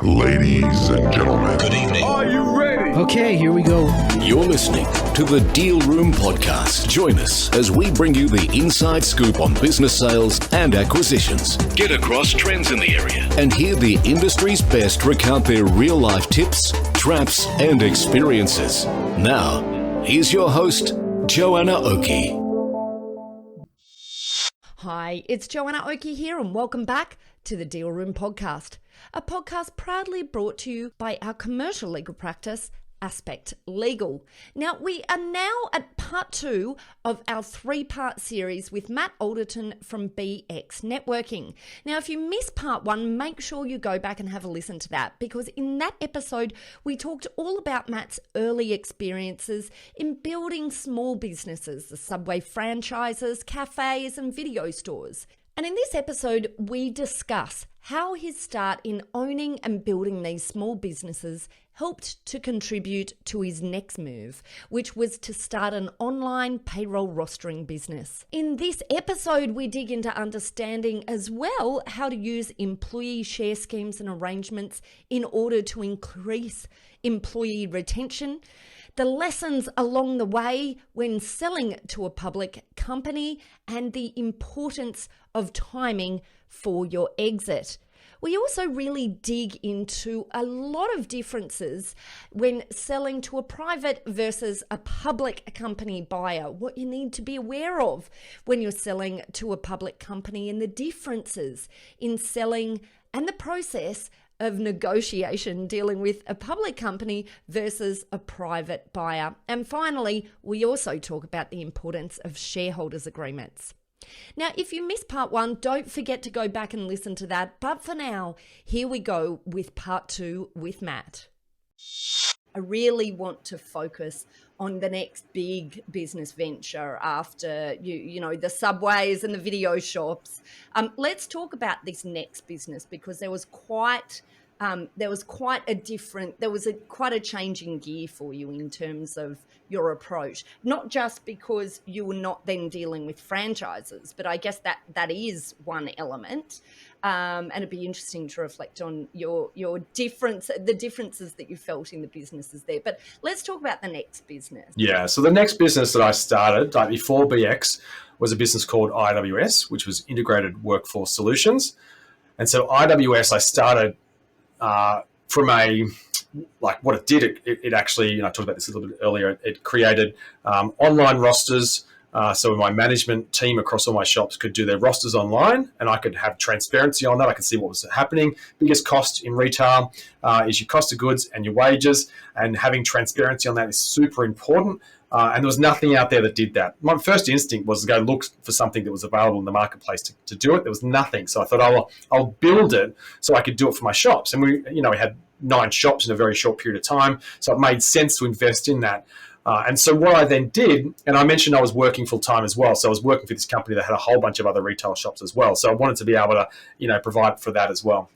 Ladies and gentlemen, Good evening. Are you ready? Okay, here we go. You're listening to the Deal Room Podcast. Join us as we bring you the inside scoop on business sales and acquisitions. Get across trends in the area and hear the industry's best recount their real-life tips, traps, and experiences. Now, here's your host, Joanna Oakey. Hi, it's Joanna Oakey here, and welcome back to the Deal Room Podcast, a podcast proudly brought to you by our commercial legal practice, Aspect Legal. Now, we are now at part 2 of our 3-part series with Matt Alderton from BX Networking. Now, if you missed part 1, make sure you go back and have a listen to that, because in that episode, we talked all about Matt's early experiences in building small businesses, the Subway franchises, cafes, and video stores. And in this episode, we discuss how his start in owning and building these small businesses helped to contribute to his next move, which was to start an online payroll rostering business. In this episode, we dig into understanding as well how to use employee share schemes and arrangements in order to increase employee retention, the lessons along the way when selling to a public company, and the importance of timing for your exit. We also really dig into a lot of differences when selling to a private versus a public company buyer, what you need to be aware of when you're selling to a public company, and the differences in selling and the process of negotiation dealing with a public company versus a private buyer. And finally, we also talk about the importance of shareholders agreements. Now, if you missed part 1, don't forget to go back and listen to that. But for now, here we go with part 2 with Matt. I really want to focus on the next big business venture after you know the Subways and the video shops. Let's talk about this next business, because there was quite a change in gear for you in terms of your approach. Not just because you were not then dealing with franchises, but I guess that is one element. And it'd be interesting to reflect on your the differences that you felt in the businesses there. But let's talk about the next business. Yeah, so the next business that I started before BX was a business called IWS, which was Integrated Workforce Solutions. And so IWS, I started from what it did, it actually, I talked about this a little bit earlier, it created online rosters. So my management team across all my shops could do their rosters online, and I could have transparency on that. I could see what was happening. Biggest cost in retail is your cost of goods and your wages, and having transparency on that is super important. And there was nothing out there that did that. My first instinct was to go look for something that was available in the marketplace to do it. There was nothing. So I thought, I'll build it so I could do it for my shops. And we had 9 shops in a very short period of time. So it made sense to invest in that. And so what I then did, and I mentioned I was working full time as well. So I was working for this company that had a whole bunch of other retail shops as well. So I wanted to be able to, provide for that as well.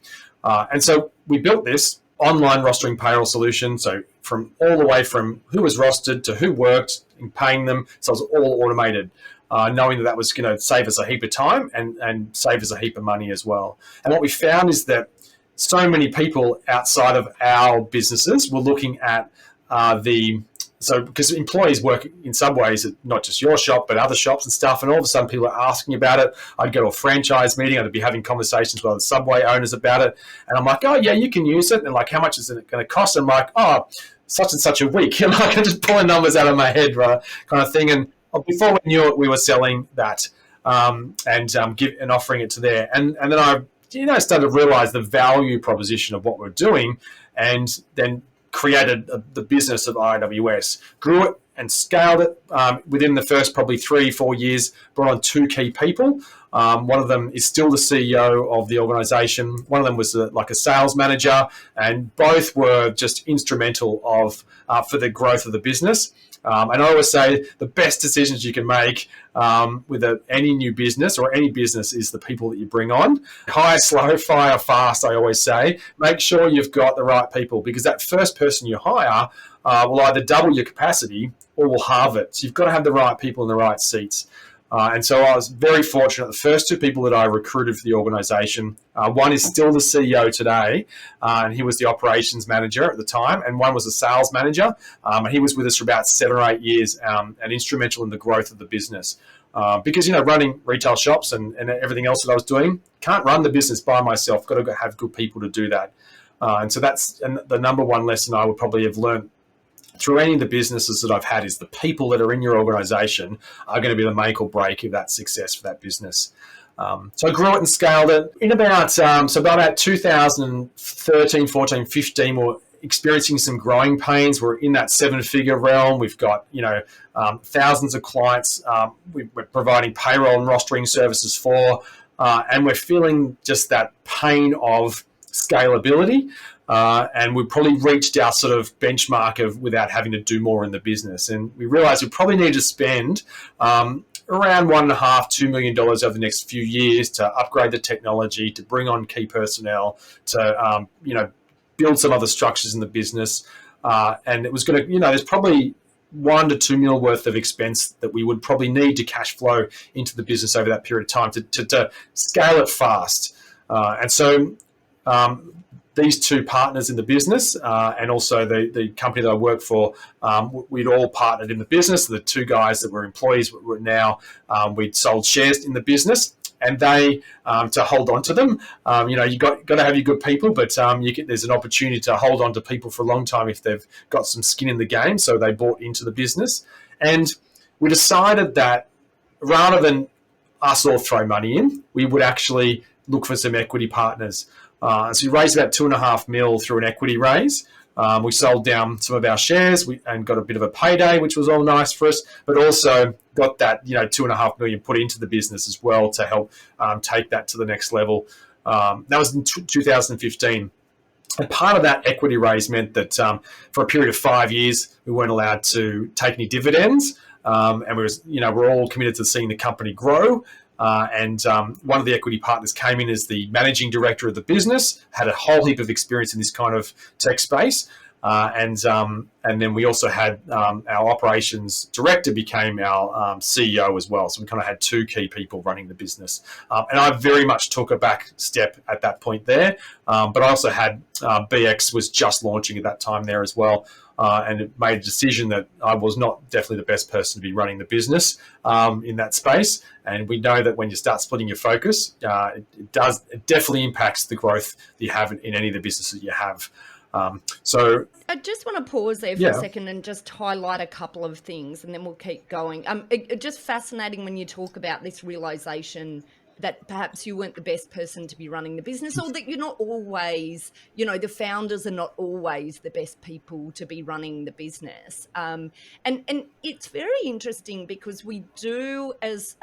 And so we built this online rostering payroll solution. So from all the way from who was rostered to who worked and paying them. So it was all automated, knowing that was going to save us a heap of time and save us a heap of money as well. And what we found is that so many people outside of our businesses were looking at because employees work in Subways at not just your shop, but other shops and stuff. And all of a sudden people are asking about it. I'd go to a franchise meeting. I'd be having conversations with other Subway owners about it. And I'm like, oh, yeah, you can use it. And like, how much is it going to cost? And I'm like, oh, such and such a week. And I can just pull numbers out of my head, right, kind of thing. And before we knew it, we were selling that and offering it to there. And then I started to realize the value proposition of what we're doing, and then created the business of IWS, grew it and scaled it within the first probably 3-4 years, brought on 2 key people. One of them is still the CEO of the organization. One of them was a sales manager, and both were just instrumental for the growth of the business. And I always say the best decisions you can make with any new business or any business is the people that you bring on. Hire slow, fire fast, I always say. Make sure you've got the right people, because that first person you hire will either double your capacity or will halve it. So you've got to have the right people in the right seats. And so I was very fortunate. The first two people that I recruited for the organisation, one is still the CEO today, and he was the operations manager at the time, and one was a sales manager, and he was with us for about 7 or 8 years, and instrumental in the growth of the business. Because, running retail shops and everything else that I was doing, can't run the business by myself. Got to have good people to do that. And so that's the number one lesson I would probably have learned through any of the businesses that I've had, is the people that are in your organisation are going to be the make or break of that success for that business. So I grew it and scaled it in about 2013, 14, 15, we're experiencing some growing pains. We're in that 7-figure realm. We've got, thousands of clients we're providing payroll and rostering services for, and we're feeling just that pain of scalability. And we probably reached our sort of benchmark of without having to do more in the business. And we realized we probably need to spend around $1.5–2 million over the next few years to upgrade the technology, to bring on key personnel, to, build some other structures in the business. And it was going to, there's probably $1 to $2 million worth of expense that we would probably need to cash flow into the business over that period of time to scale it fast. And so, these two partners in the business and also the company that I work for, we'd all partnered in the business. The two guys that were employees were now, we'd sold shares in the business, and they, to hold on to them, you got to have your good people, but there's an opportunity to hold on to people for a long time if they've got some skin in the game. So they bought into the business, and we decided that rather than us all throw money in, we would actually look for some equity partners. So we raised about $2.5 million through an equity raise. We sold down some of our shares and got a bit of a payday, which was all nice for us, but also got that $2.5 million put into the business as well to help take that to the next level. That was in 2015. And part of that equity raise meant that for a period of 5 years, we weren't allowed to take any dividends, and we're all committed to seeing the company grow. And one of the equity partners came in as the managing director of the business, had a whole heap of experience in this kind of tech space. And then we also had our operations director became our CEO as well. So we kind of had two key people running the business. And I very much took a back step at that point there. But I also had BX was just launching at that time there as well. And it made a decision that I was not definitely the best person to be running the business in that space. And we know that when you start splitting your focus, it definitely impacts the growth that you have in any of the businesses you have. So I just want to pause there for a second and just highlight a couple of things, and then we'll keep going. It's just fascinating when you talk about this realization that perhaps you weren't the best person to be running the business, or that you're not always, the founders are not always the best people to be running the business. And it's very interesting because we do as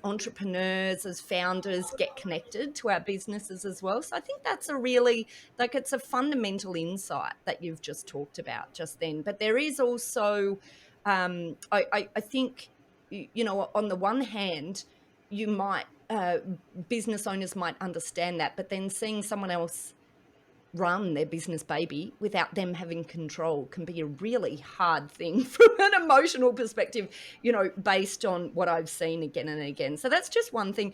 entrepreneurs, as founders, get connected to our businesses as well. So I think that's a really, it's a fundamental insight that you've just talked about just then. But there is also, I think, on the one hand, you might, business owners might understand that, but then seeing someone else run their business baby without them having control can be a really hard thing from an emotional perspective, based on what I've seen again and again. So that's just one thing.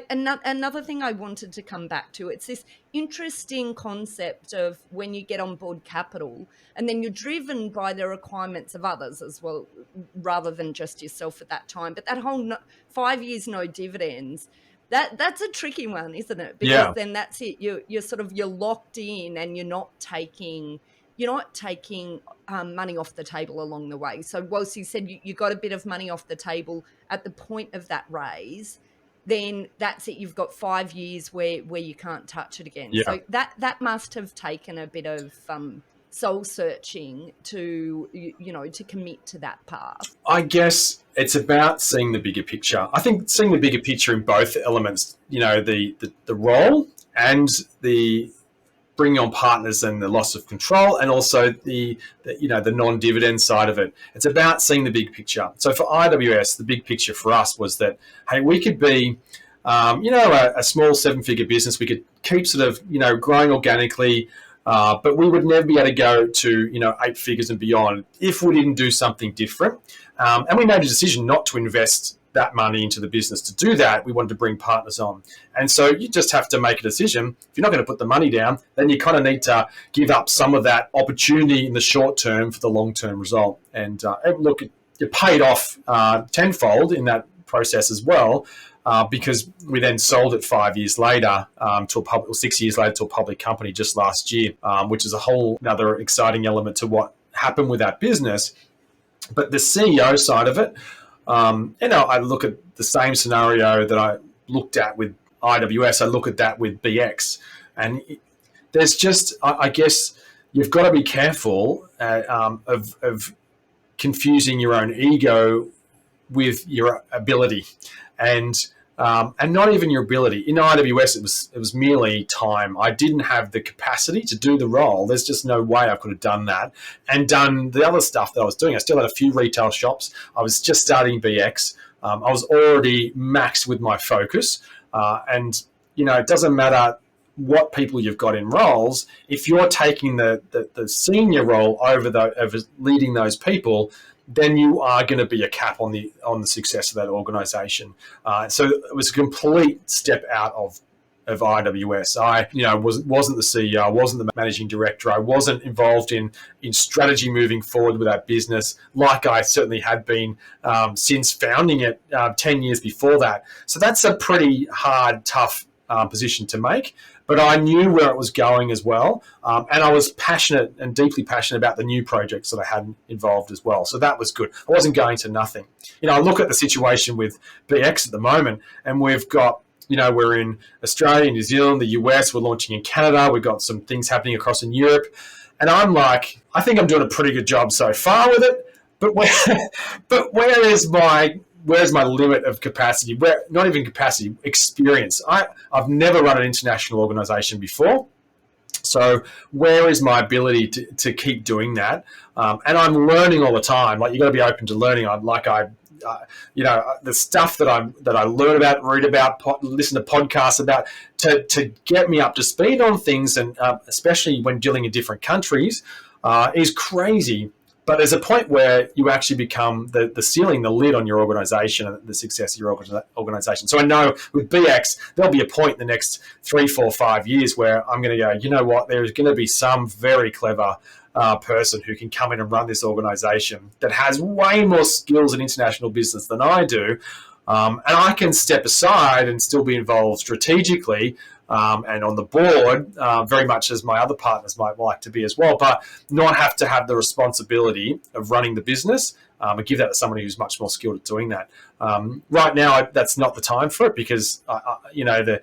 Another thing I wanted to come back to, it's this interesting concept of when you get on board capital and then you're driven by the requirements of others as well, rather than just yourself at that time. But that whole 5 years, no dividends, that's a tricky one, isn't it? Because then that's it. You're locked in, and you're not taking money off the table along the way. So whilst you said you got a bit of money off the table at the point of that raise, then that's it. You've got 5 years where you can't touch it again. Yeah. So that must have taken a bit of soul searching to commit to that path. I guess it's about seeing the bigger picture. I think seeing the bigger picture in both elements, the role and the bringing on partners and the loss of control, and also the non-dividend side of it. It's about seeing the big picture. So for IWS, the big picture for us was that, hey, we could be, a small 7-figure business. We could keep sort of, growing organically, but we would never be able to go to, 8 figures and beyond if we didn't do something different. And we made a decision not to invest that money into the business. To do that, we wanted to bring partners on. And so you just have to make a decision. If you're not going to put the money down, then you kind of need to give up some of that opportunity in the short term for the long-term result. And look, it paid off tenfold in that process as well, because we then sold it 5 years later to a public, or 6 years later to a public company just last year, which is a whole another exciting element to what happened with that business. But the CEO side of it, I look at the same scenario that I looked at with IWS. I look at that with BX, and there's just, I guess, you've got to be careful of confusing your own ego with your ability, and not even your ability. In IWS, it was merely time. I didn't have the capacity to do the role. There's just no way I could have done that and done the other stuff that I was doing. I still had a few retail shops. I was just starting BX. I was already maxed with my focus, and it doesn't matter what people you've got in roles. If you're taking the senior role over leading those people, then you are going to be a cap on the success of that organization. So it was a complete step out of IWS. I wasn't the CEO, I wasn't the managing director, I wasn't involved in strategy moving forward with that business like I certainly had been since founding it 10 years before that. So that's a pretty hard, tough position to make. But I knew where it was going as well, and I was passionate and deeply passionate about the new projects that I had involved as well. So that was good. I wasn't going to nothing. I look at the situation with BX at the moment, and we've got, we're in Australia, New Zealand, the US, we're launching in Canada, we've got some things happening across in Europe, and I'm like, I think I'm doing a pretty good job so far with it, but where's my limit of capacity? Not even capacity, experience. I've never run an international organization before. So where is my ability to keep doing that? And I'm learning all the time. Like, you got to be open to learning. The stuff that I learn about, read about, listen to podcasts about, to get me up to speed on things, and especially when dealing in different countries, is crazy. But there's a point where you actually become the ceiling, the lid on your organization and the success of your organization. So I know with BX, there'll be a point in the next 3, 4, 5 years where I'm going to go, you know what, there's going to be some very clever person who can come in and run this organization that has way more skills in international business than I do. And I can step aside and still be involved strategically and on the board, very much as my other partners might like to be as well, but not have to have the responsibility of running the business, and give that to somebody who's much more skilled at doing that. Right now, that's not the time for it, because the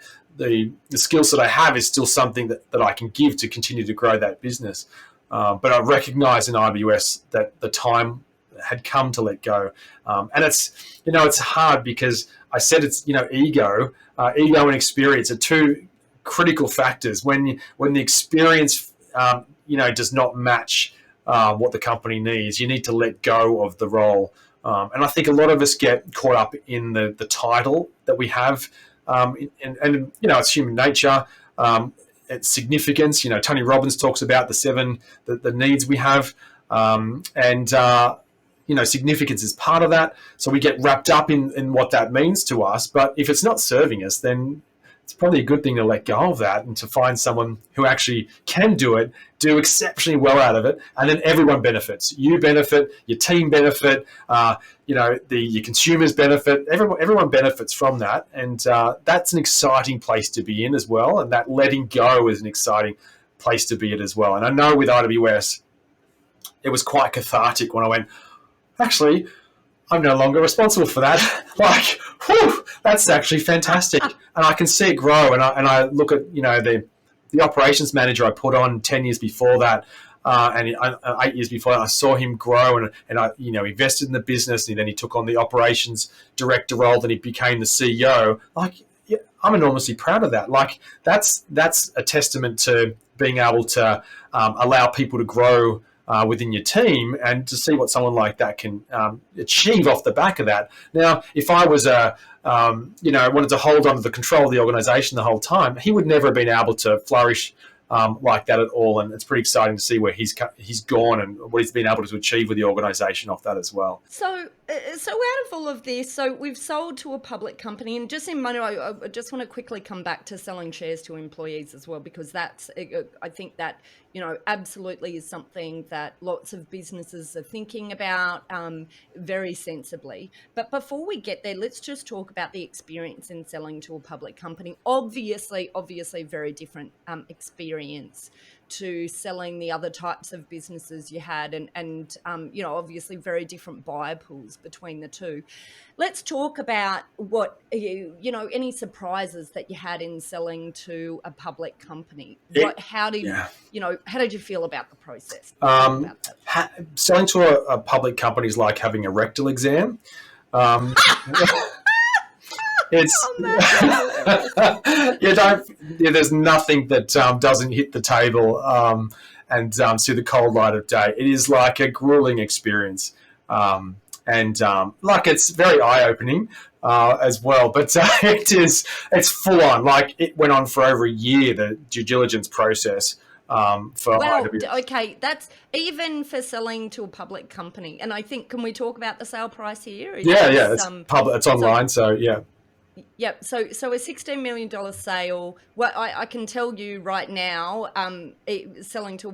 skills that I have is still something that I can give to continue to grow that business. But I recognize in IWS that the time had come to let go. And it's hard, because I said it's, ego and experience are two critical factors. When the experience, does not match what the company needs, you need to let go of the role. And I think a lot of us get caught up in the title that we have. And it's human nature. It's significance. Tony Robbins talks about the needs we have. Significance is part of that. So we get wrapped up in what that means to us. But if it's not serving us, then it's probably a good thing to let go of that and to find someone who actually can do it, do exceptionally well out of it, and then everyone benefits. You benefit, your team benefit, your consumers benefit. Everyone benefits from that, and that's an exciting place to be in as well. And that letting go is an exciting place to be in as well. And I know with IWS, it was quite cathartic when I went, actually, I'm no longer responsible for that. Like, whew, that's actually fantastic. And I can see it grow. And I look at, the operations manager I put on 10 years before that, and 8 years before that, I saw him grow and I, invested in the business, and then he took on the operations director role, then he became the CEO. Like, yeah, I'm enormously proud of that. Like, that's a testament to being able to allow people to grow within your team, and to see what someone like that can achieve off the back of that. Now, if I was wanted to hold on to the control of the organization the whole time, he would never have been able to flourish like that at all. And it's pretty exciting to see where he's gone and what he's been able to achieve with the organization off that as well. So So out of all of this, so we've sold to a public company, and just in money, I just want to quickly come back to selling shares to employees as well, because that's, I think that, absolutely is something that lots of businesses are thinking about very sensibly. But before we get there, let's just talk about the experience in selling to a public company. Obviously, very different experience to selling the other types of businesses you had, and obviously very different buyer pools between the two. Let's talk about what any surprises that you had in selling to a public company. How did you feel about the process? Selling to a public company is like having a rectal exam. It's there's nothing that doesn't hit the table and see the cold light of day. It is like a grueling experience, and it's very eye-opening as well. But it's full on. Like, it went on for over a year, the due diligence process. Okay, that's even for selling to a public company. And I think, can we talk about the sale price here? It's public. It's online, so yeah. Yep. So a $16 million sale. Well, I can tell you right now, selling to a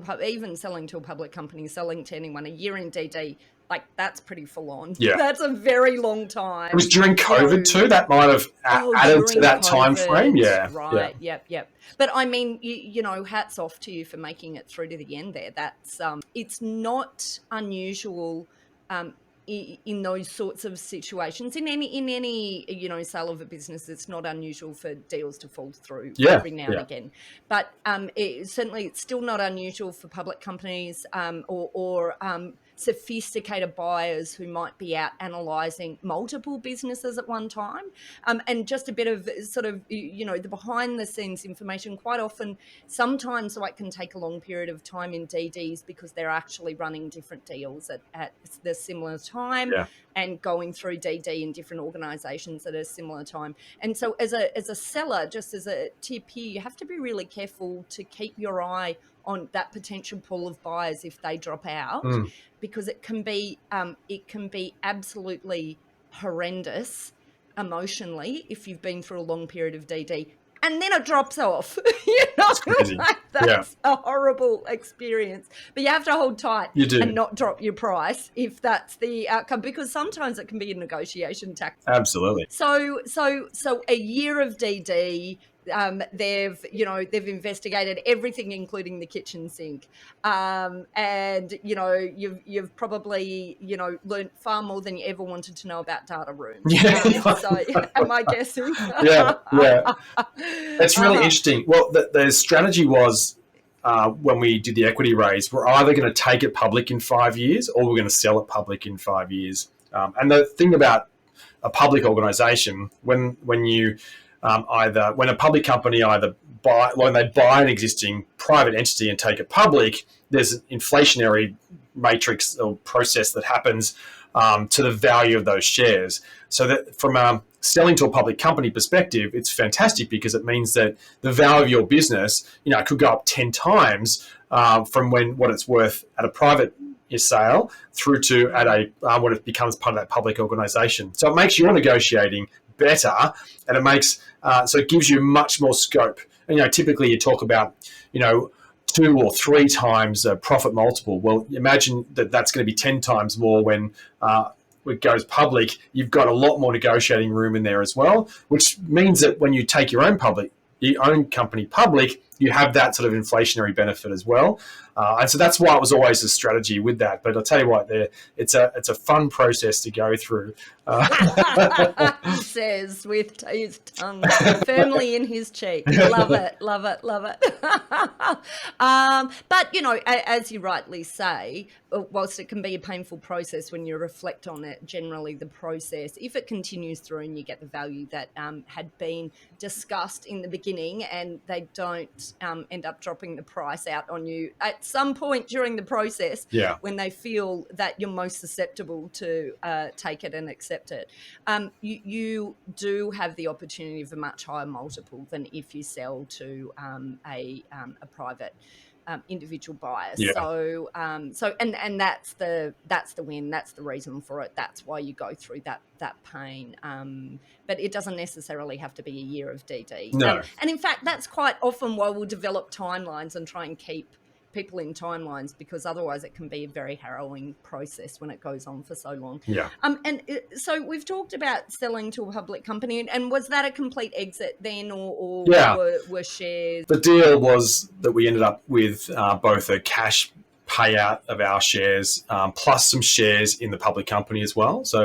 public company, selling to anyone, a year in DD, like, that's pretty full on. Yeah, that's a very long time. It was during COVID too. That might have added to that time frame. Yeah. Right. Yeah. Yep. But I mean, hats off to you for making it through to the end there. That's it's not unusual. In those sorts of situations, in any sale of a business, it's not unusual for deals to fall through every now and again. But it's still not unusual for public companies or sophisticated buyers who might be out analysing multiple businesses at one time. And just a bit of sort of, the behind the scenes information. Quite often, sometimes it can take a long period of time in DDs because they're actually running different deals at the similar time and going through DD in different organisations at a similar time. And so as a seller, just as a tip here, you have to be really careful to keep your eye on that potential pool of buyers if they drop out, because it can be absolutely horrendous emotionally if you've been through a long period of DD and then it drops off. That's a horrible experience. But you have to hold tight and not drop your price if that's the outcome, because sometimes it can be a negotiation tactic. Absolutely. So a year of DD. They've investigated everything, including the kitchen sink, and you've probably learned far more than you ever wanted to know about data rooms. So am I guessing? Yeah. It's really interesting. Well, the strategy was, when we did the equity raise, we're either going to take it public in 5 years or we're going to sell it public in 5 years. And the thing about a public organisation, when a public company when they buy an existing private entity and take it public, there's an inflationary matrix or process that happens to the value of those shares. So that from selling to a public company perspective, it's fantastic because it means that the value of your business, could go up 10 times from what it's worth at a private sale through to when it becomes part of that public organisation. So it makes your negotiating better, and it makes so it gives you much more scope. And typically you talk about 2 or 3 times a profit multiple. Well, imagine that's going to be 10 times more when it goes public. You've got a lot more negotiating room in there as well, which means that when you take your own company public, you have that sort of inflationary benefit as well. And so that's why it was always a strategy with that. But I'll tell you what, it's a fun process to go through. He says with his tongue firmly in his cheek. Love it. But, as you rightly say, whilst it can be a painful process when you reflect on it, generally the process, if it continues through and you get the value that had been discussed in the beginning and they don't end up dropping the price out on you at some point during the process, when they feel that you're most susceptible to take it and accept it, you do have the opportunity of a much higher multiple than if you sell to a private individual buyers. Yeah. So and that's the win. That's the reason for it. That's why you go through that pain. But it doesn't necessarily have to be a year of DD. No. And in fact, that's quite often why we'll develop timelines and try and keep people in timelines, because otherwise it can be a very harrowing process when it goes on for so long. Yeah. So we've talked about selling to a public company, and was that a complete exit then, or were shares? The deal was that we ended up with both a cash payout of our shares plus some shares in the public company as well. So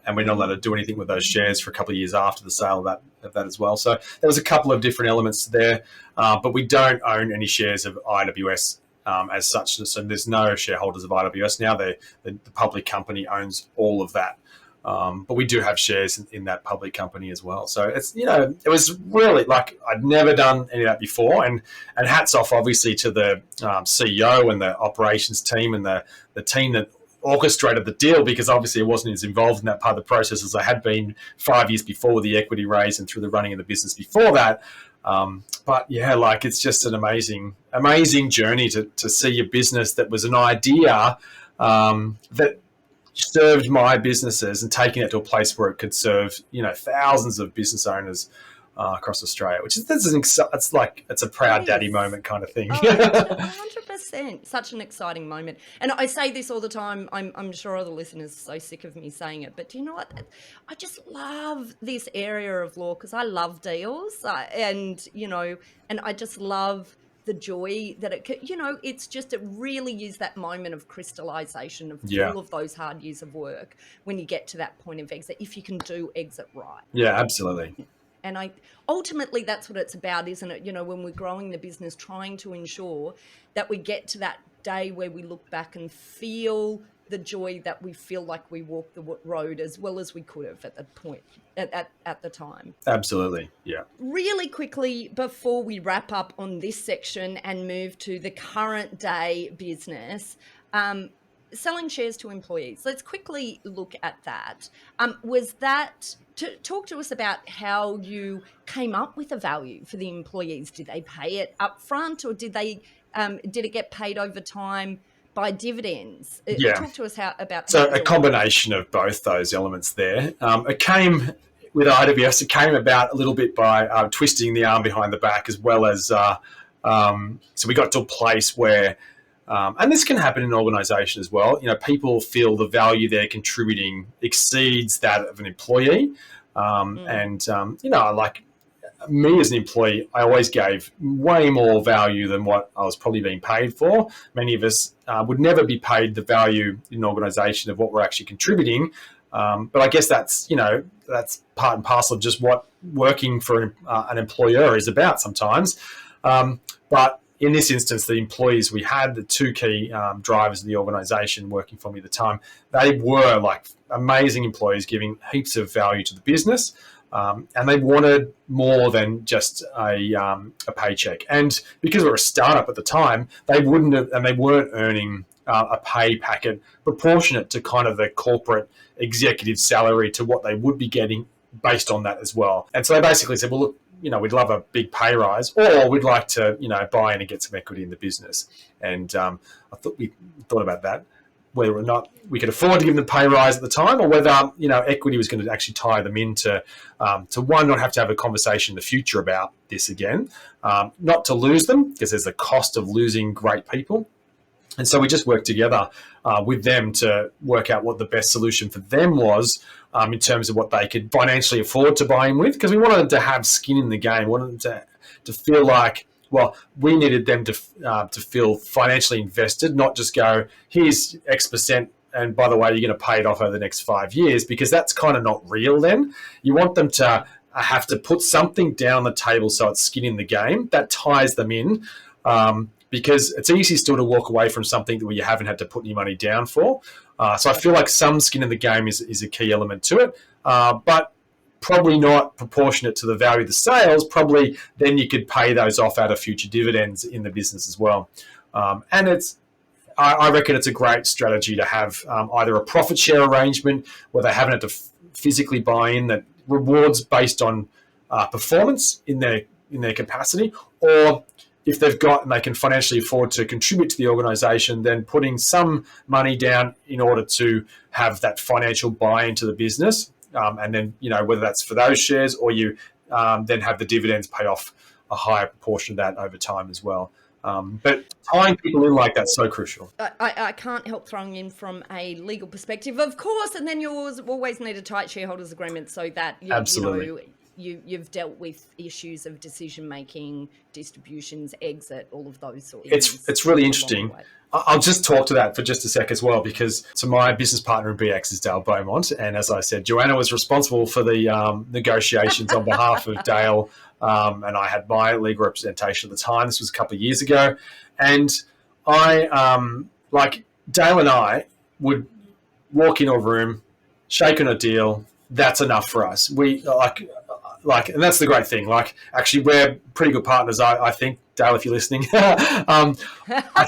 and we're not allowed to do anything with those shares for a couple of years after the sale of that as well. So there was a couple of different elements there, but we don't own any shares of IWS as such. So there's no shareholders of IWS now. The public company owns all of that. But we do have shares in that public company as well. So it's, it was really like I'd never done any of that before. And hats off, obviously, to the CEO and the operations team and the team that orchestrated the deal, because obviously it wasn't as involved in that part of the process as I had been 5 years before with the equity raise and through the running of the business before that. But yeah, like it's just an amazing journey to see a business that was an idea that served my businesses and taking it to a place where it could serve, thousands of business owners across Australia, which is it's a proud daddy moment kind of thing. 100%. Such an exciting moment. And I say this all the time. I'm sure other listeners are so sick of me saying it, but do you know what? I just love this area of law because I love deals, and I just love the joy that it's just, it really is that moment of crystallization of all of those hard years of work when you get to that point of exit, if you can do exit right. Yeah, absolutely. And ultimately that's what it's about, isn't it? When we're growing the business, trying to ensure that we get to that day where we look back and feel the joy that we feel like we walked the road as well as we could have at the point at the time. Absolutely. Yeah. Really quickly, before we wrap up on this section and move to the current day business, selling shares to employees. Let's quickly look at that. Talk to us about how you came up with a value for the employees. Did they pay it up front, or did it get paid over time by dividends? Talk to us about. So a combination of both those elements there. It came with IWS. It came about a little bit by twisting the arm behind the back, as well as so we got to a place where. And this can happen in an organisation as well. People feel the value they're contributing exceeds that of an employee. Like me as an employee, I always gave way more value than what I was probably being paid for. Many of us would never be paid the value in an organisation of what we're actually contributing. But I guess that's part and parcel of just what working for an employer is about sometimes. But in this instance, the employees we had, the two key drivers of the organisation working for me at the time, they were like amazing employees giving heaps of value to the business, and they wanted more than just a paycheck. And because we were a startup at the time, they weren't earning a pay packet proportionate to kind of the corporate executive salary to what they would be getting based on that as well. And so they basically said, well, look, we'd love a big pay rise, or we'd like to, buy in and get some equity in the business. And we thought about that, whether or not we could afford to give them the pay rise at the time, or whether, equity was going to actually tie them into, to one, not have to have a conversation in the future about this again, not to lose them, because there's a cost of losing great people. And so we just worked together with them to work out what the best solution for them was in terms of what they could financially afford to buy in with, because we wanted them to have skin in the game. We wanted them to feel like, well, we needed them to feel financially invested, not just go, here's X percent, and by the way, you're going to pay it off over the next 5 years, because that's kind of not real then. You want them to have to put something down the table so it's skin in the game. That ties them in. Because it's easy still to walk away from something where you haven't had to put any money down for. So I feel like some skin in the game is a key element to it, but probably not proportionate to the value of the sales. Probably then you could pay those off out of future dividends in the business as well. And I reckon it's a great strategy to have either a profit share arrangement where they haven't had to physically buy in, that rewards based on performance in their capacity, or if they've got and they can financially afford to contribute to the organisation, then putting some money down in order to have that financial buy-in to the business, and then whether that's for those shares or you then have the dividends pay off a higher proportion of that over time as well. But tying people in like that's so crucial. I can't help throwing in from a legal perspective, of course, and then you always need a tight shareholders agreement so that you've dealt with issues of decision making, distributions, exit, all of those sorts of things. It's really interesting. I'll just talk to that for just a sec as well, because my business partner in BX is Dale Beaumont, and as I said, Joanna was responsible for the negotiations on behalf of Dale. And I had my legal representation at the time. This was a couple of years ago. And I, Dale and I would walk into a room, shake on a deal. That's enough for us. We and that's the great thing. Actually, we're pretty good partners. I think, Dale, if you're listening, I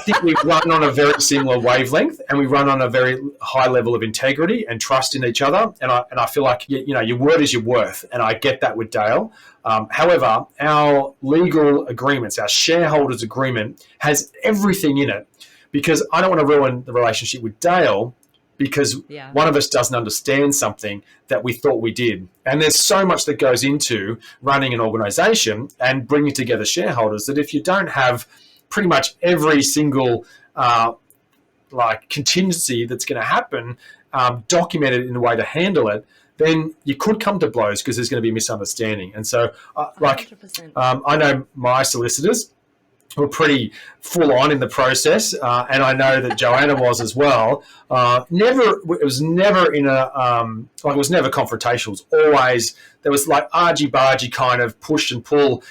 think we run on a very similar wavelength, and we run on a very high level of integrity and trust in each other. And I feel like your word is your worth, and I get that with Dale. However, our legal agreements, our shareholders agreement, has everything in it, because I don't want to ruin the relationship with Dale because one of us doesn't understand something that we thought we did. And there's so much that goes into running an organization and bringing together shareholders that if you don't have pretty much every single contingency that's going to happen documented in a way to handle it, then you could come to blows because there's going to be a misunderstanding. And so, I know my solicitors were pretty full on in the process, and I know that Joanna was as well. It was never confrontational. It was always, there was argy-bargy kind of push and pull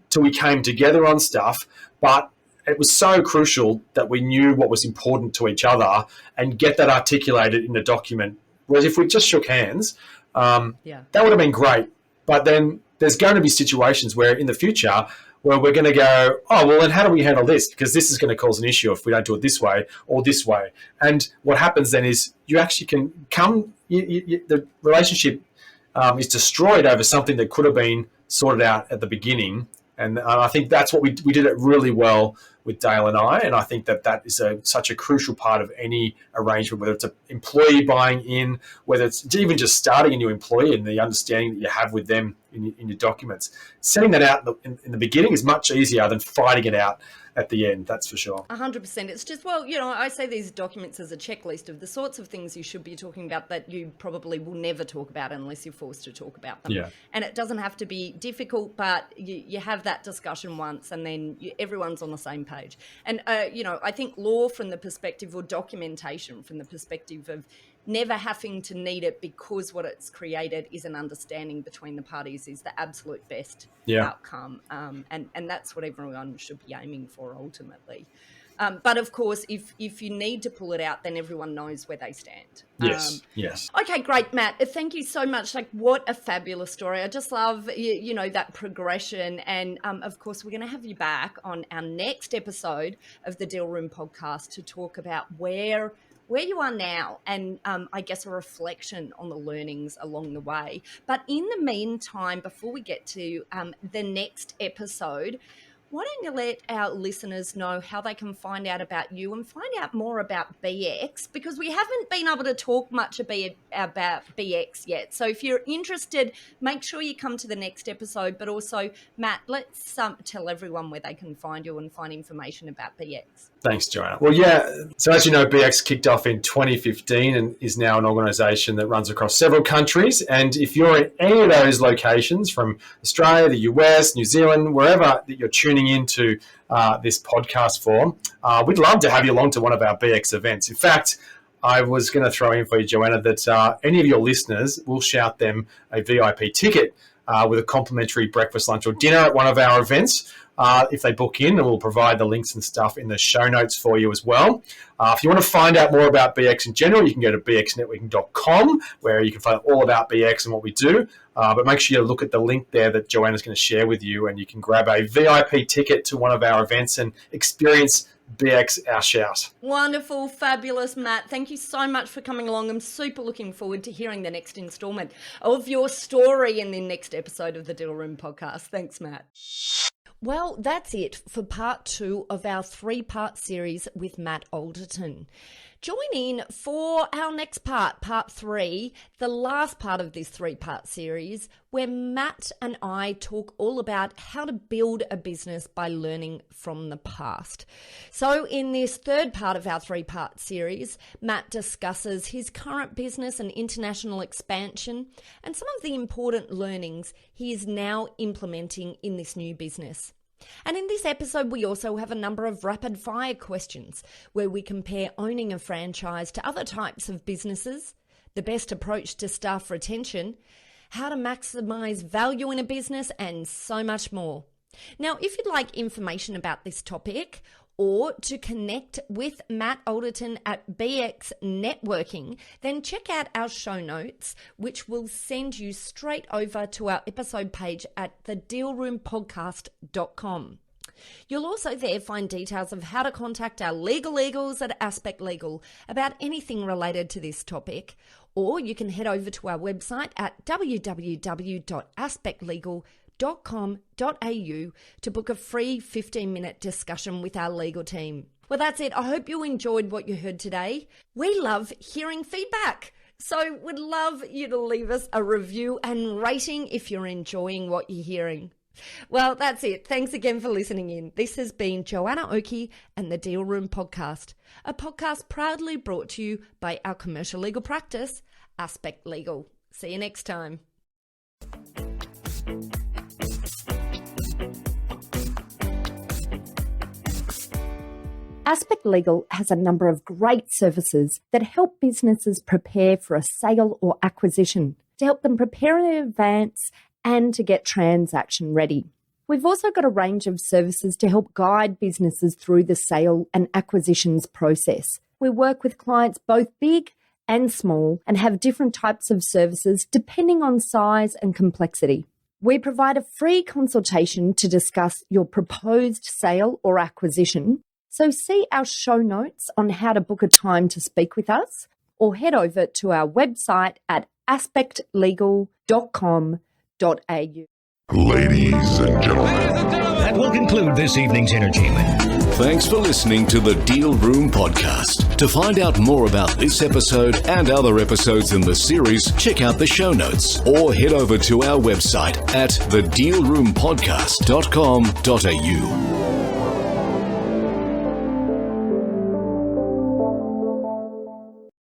till we came together on stuff. But it was so crucial that we knew what was important to each other and get that articulated in a document. Whereas if we just shook hands, that would have been great. But then there's going to be situations where in the future where we're going to go, oh, well, then how do we handle this? Because this is going to cause an issue if we don't do it this way or this way. And what happens then is you actually can come, the relationship is destroyed over something that could have been sorted out at the beginning. And I think that's what we did it really well with Dale and I. And I think that is such a crucial part of any arrangement, whether it's an employee buying in, whether it's even just starting a new employee and the understanding that you have with them in your documents. Setting that out in the beginning is much easier than fighting it out at the end, that's for sure. 100%. It's just, I say these documents as a checklist of the sorts of things you should be talking about that you probably will never talk about unless you're forced to talk about them. Yeah. And it doesn't have to be difficult, but you have that discussion once and then everyone's on the same page. And, I think law from the perspective, or documentation from the perspective of never having to need it because what it's created is an understanding between the parties, is the absolute best outcome. And that's what everyone should be aiming for ultimately. But of course, if you need to pull it out, then everyone knows where they stand. Yes. Okay, great, Matt. Thank you so much. What a fabulous story. I just love, that progression. And of course, we're going to have you back on our next episode of the Deal Room podcast to talk about where you are now, and I guess a reflection on the learnings along the way. But in the meantime, before we get to the next episode, why don't you let our listeners know how they can find out about you and find out more about BX, because we haven't been able to talk much about BX yet. So if you're interested, make sure you come to the next episode. But also, Matt, let's tell everyone where they can find you and find information about BX. Thanks, Joanna. Well, so as you know, BX kicked off in 2015 and is now an organisation that runs across several countries. And if you're in any of those locations, from Australia, the US, New Zealand, wherever that you're tuning into this podcast for, we'd love to have you along to one of our BX events. In fact, I was going to throw in for you, Joanna, that any of your listeners will shout them a VIP ticket with a complimentary breakfast, lunch or dinner at one of our events. If they book in, and we'll provide the links and stuff in the show notes for you as well. If you want to find out more about BX in general, you can go to bxnetworking.com, where you can find out all about BX and what we do. But make sure you look at the link there that Joanna's going to share with you, and you can grab a VIP ticket to one of our events and experience BX our shout. Wonderful, fabulous, Matt. Thank you so much for coming along. I'm super looking forward to hearing the next installment of your story in the next episode of the Deal Room podcast. Thanks, Matt. Well, that's it for part 2 of our 3-part series with Matt Alderton. Join in for our next part, part 3, the last part of this 3-part series, where Matt and I talk all about how to build a business by learning from the past. So in this 3rd part of our 3-part series, Matt discusses his current business and international expansion and some of the important learnings he is now implementing in this new business. And in this episode, we also have a number of rapid fire questions where we compare owning a franchise to other types of businesses, the best approach to staff retention, how to maximize value in a business, and so much more. Now, if you'd like information about this topic or to connect with Matt Alderton at BX Networking, then check out our show notes, which will send you straight over to our episode page at thedealroompodcast.com. You'll also there find details of how to contact our legals at Aspect Legal about anything related to this topic, or you can head over to our website at www.aspectlegal.com.au to book a free 15-minute discussion with our legal team. Well, that's it. I hope you enjoyed what you heard today. We love hearing feedback, so we'd love you to leave us a review and rating if you're enjoying what you're hearing. Well, that's it. Thanks again for listening in. This has been Joanna Oakey and the Deal Room Podcast, a podcast proudly brought to you by our commercial legal practice, Aspect Legal. See you next time. Aspect Legal has a number of great services that help businesses prepare for a sale or acquisition, to help them prepare in advance and to get transaction ready. We've also got a range of services to help guide businesses through the sale and acquisitions process. We work with clients both big and small and have different types of services depending on size and complexity. We provide a free consultation to discuss your proposed sale or acquisition. So see our show notes on how to book a time to speak with us, or head over to our website at aspectlegal.com.au. Ladies and gentlemen. That will conclude this evening's entertainment. Thanks for listening to the Deal Room Podcast. To find out more about this episode and other episodes in the series, check out the show notes or head over to our website at thedealroompodcast.com.au.